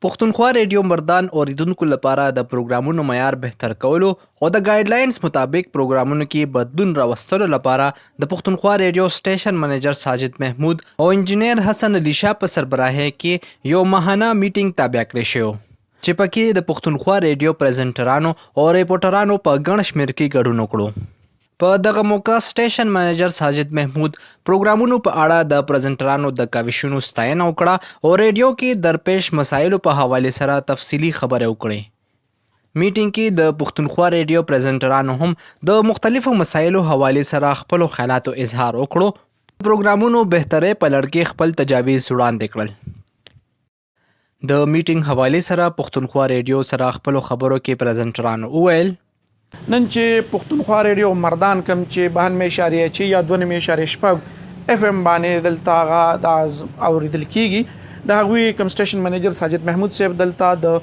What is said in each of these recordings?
پښتونخوا ریډیو مردان اوریدونکو لپاره د پروګرامونو معیار بهتر کولو او د ګایډلاینز مطابق پروګرامونو کې بدلون راوستلو لپاره د پښتونخوا ریډیو سټیشن منیجر ساجد محمود او انجینیر حسن علي شاه په سربراهۍ کې یو ماهانه میټینګ تابع کړی شو چې پکې د پښتونخوا ریډیو پریزنټرانو او ریپورټرانو په ګڼ شمېر کې ګډون وکړو. په دغه موقع سټیشن منیجر ساجد محمود پروګرامونو په اړه د پریزنټرانو د کاوشونو ستاینه وکړه او ریډیو کې درپیش مسایلو په حواله سره تفصیلي خبرې وکړې. میټینګ کې د پښتونخوا ریډیو پریزنټرانو هم د مختلفو مسایلو حواله سره خپل خیالاتو اظهار وکړو. پروګرامونو بهترۍ په لړ کې خپل تجاویز وړاندې کړل. د میټینګ حواله سره پښتونخوا ریډیو سره خپل خبرو کې پریزنټرانو وویل نن چې پښتونخوا ریډیو مردان کم چې 92.6 یا 92.6 اف ام باندې دلته هغه د اوریدل کیږي د هغوی کم سټیشن منیجر ساجد محمود صاحب دلته د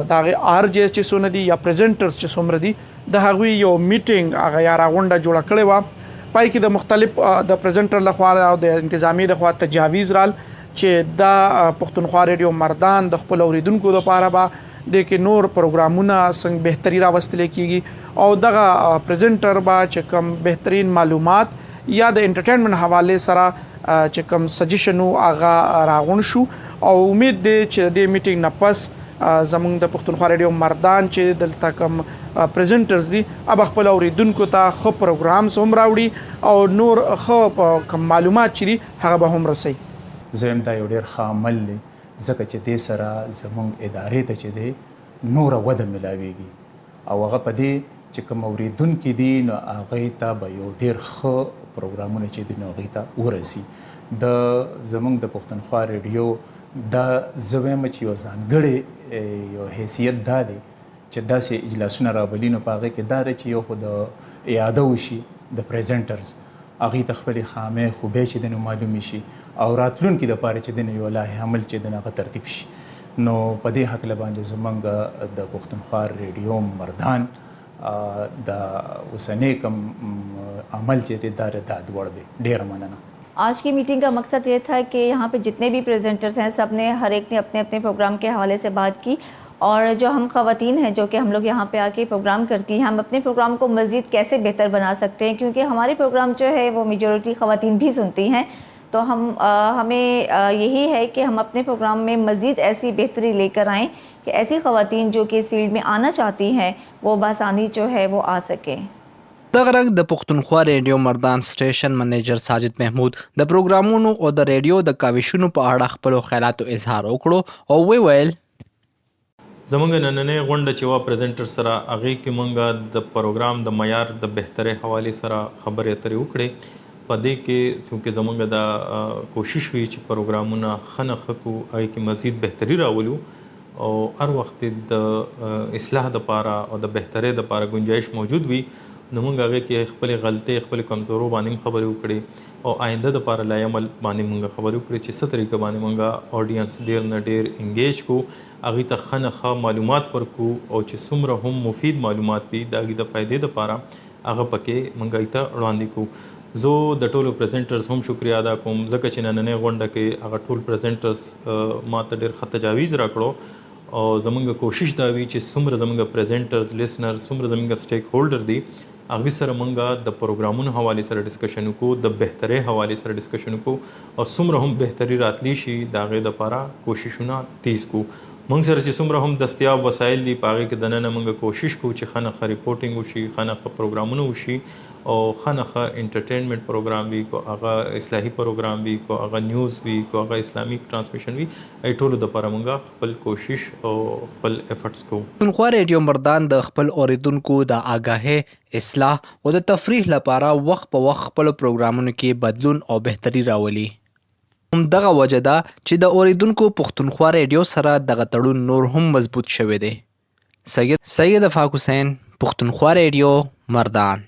دغه آر جی چې سونه دي یا پریزنټرز چې څومره دي د هغوی یو میټینګ هغه یا راغونډه جوړه کړې وه. پای کې د مختلف د پریزنټر لخوا او د انتظامی لخوا تجاویز رال چې د پښتونخوا ریډیو مردان د خپل اوریدونکو لپاره به د کې نور پروګرامونه څنګه بهتري راوستل کیږي او دغه پریزنټر با چې کوم بهترین معلومات یا د انټرټینمنت حواله سره چې کوم سجیشنو هغه راغون شو او امید دی چې د میټینګ نه پس زموږ د پښتونخوا ریډیو مردان چې دلته کوم پریزنټرز دي اب خپل اوریدونکو ته خو پروګرام هم راوړي او نور خو کوم معلومات چې دي هغه به هم رسي. زم دا یو ډیر ښه عمل دی ځکه چې دې سره زموږ ادارې ته چې دی نوره وده ملاویږي او هغه په دې چې کوم اوریدونکي دي نو هغوی ته به یو ډیر ښه پروګرامونه چې دي نو هغوی ته ورسي. د زموږ د پښتونخوا ریډیو دا زه وایم چې یو ځانګړی یو حیثیت دا دی چې داسې اجلاسونه رابلي نو په هغې کې دا دی چې یو خو د اعاده وشي د پریزنټرز هغوی ته خپلې خامې خوبۍ چې دی نو معلومې شي او راتلونکي دپاره چې دی نو یو لایحه عمل چې دی نو هغه ترتیب شي. نو په دې هکله باندې زموږ د پښتونخوا ریډیو مردان د اوسنۍ کوم عمل چې دی دا دوړ دی. ډېره مننه. आज की मीटिंग का मकसद ये था कि यहाँ पे जितने भी प्रेजेंटर्स हैं सब ने हर एक ने अपने अपने प्रोग्राम के हवाले से बात की और जो हम ख़वातीन हैं जो कि हम लोग यहाँ पे आके प्रोग्राम करती हैं हम अपने प्रोग्राम को मज़ीद कैसे बेहतर बना सकते हैं क्योंकि हमारे प्रोग्राम जो है वो मेजॉरिटी ख़वातीन भी सुनती हैं तो हमें यही है कि हम अपने प्रोग्राम में मज़ीद ऐसी बेहतरी लेकर आएँ कि ऐसी ख़वातीन जो कि इस फील्ड में आना चाहती हैं वो बआसानी जो है वो आ सकें. دغه رنګ د پښتونخوا ریډیو مردان سټیشن منیجر ساجد محمود د پروګرامونو او د ریډیو د کاوشونو په اړه خپل خیالاتو اظهار وکړو او ویل زمونږ نننۍ غونډه چې وا پریزنټر سره هغې کې مونږ د پروګرام د معیار د بهترۍ حوالې سره خبرې اترې وکړې. په دې کې چونکې زمونږ د کوشش وي چې پروګرامونه ښه نه ښه کړو هغې کې مزید بهتري راولو او هر وخت د اصلاح دپاره او د بهترۍ دپاره ګنجایش موجود وي نو موږ هغې کې خپلې غلطۍ خپلې کمزورو باندې هم خبرې وکړې او آینده دپاره لای عمل باندې موږ خبرې وکړې چې څه طریقه باندې موږ اډینس ډېر نه ډېر انګیج کړو هغوی ته ښه نه ښه معلومات ورکړو او چې څومره هم مفید معلومات وي د هغوی د فایدې دپاره هغه پکې موږ هغوی ته وړاندې کړو. زه د ټولو پریزنټرز هم شکریه ادا کوم ځکه چې نننۍ غونډه کې هغه ټول پریزنټرز ما ته ډېر ښه تجاویز راکړو او زموږ کوشش دا وي چې څومره زموږ پریزنټرز لیسنر څومره زموږ سټیک هولډر دي هغوی سره مونږ د پروګرامونو حوالې سره ډسکشن وکړو د بهترۍ حوالې سره ډسکشن وکړو او څومره هم بهتري راتلی شي د هغې دپاره کوششونه تیز کړو. مونږ سره چې څومره هم دستیاب وسایل دي په هغې کې دننه مونږ کوشش کوو چې ښه نه ښه ریپورټینګ وشي ښه نه ښه پروګرامونه وشي او ښه نه ښه انټرټینمنټ پروګرام وي کو هغه اصلاحي پروګرام وي کو هغه نیوز وي کو هغه اسلامیک ټرانسمیشن وي ای ټولو دپاره مونږ خپل کوشش او خپل افرټس کوو. پښتونخوا ریډیو مردان د خپل اوریدونکو د آګاهۍ اصلاح او د تفریح لپاره وخت په وخت خپل پروګرامونو کې بدلون او بهتري راولي. همدغه وجه ده چې د اوریدونکو پښتونخوا ریډیو سره دغه تړون نور هم مضبوط شوی دی. سید افاق حسین، پښتونخوا ریډیو مردان.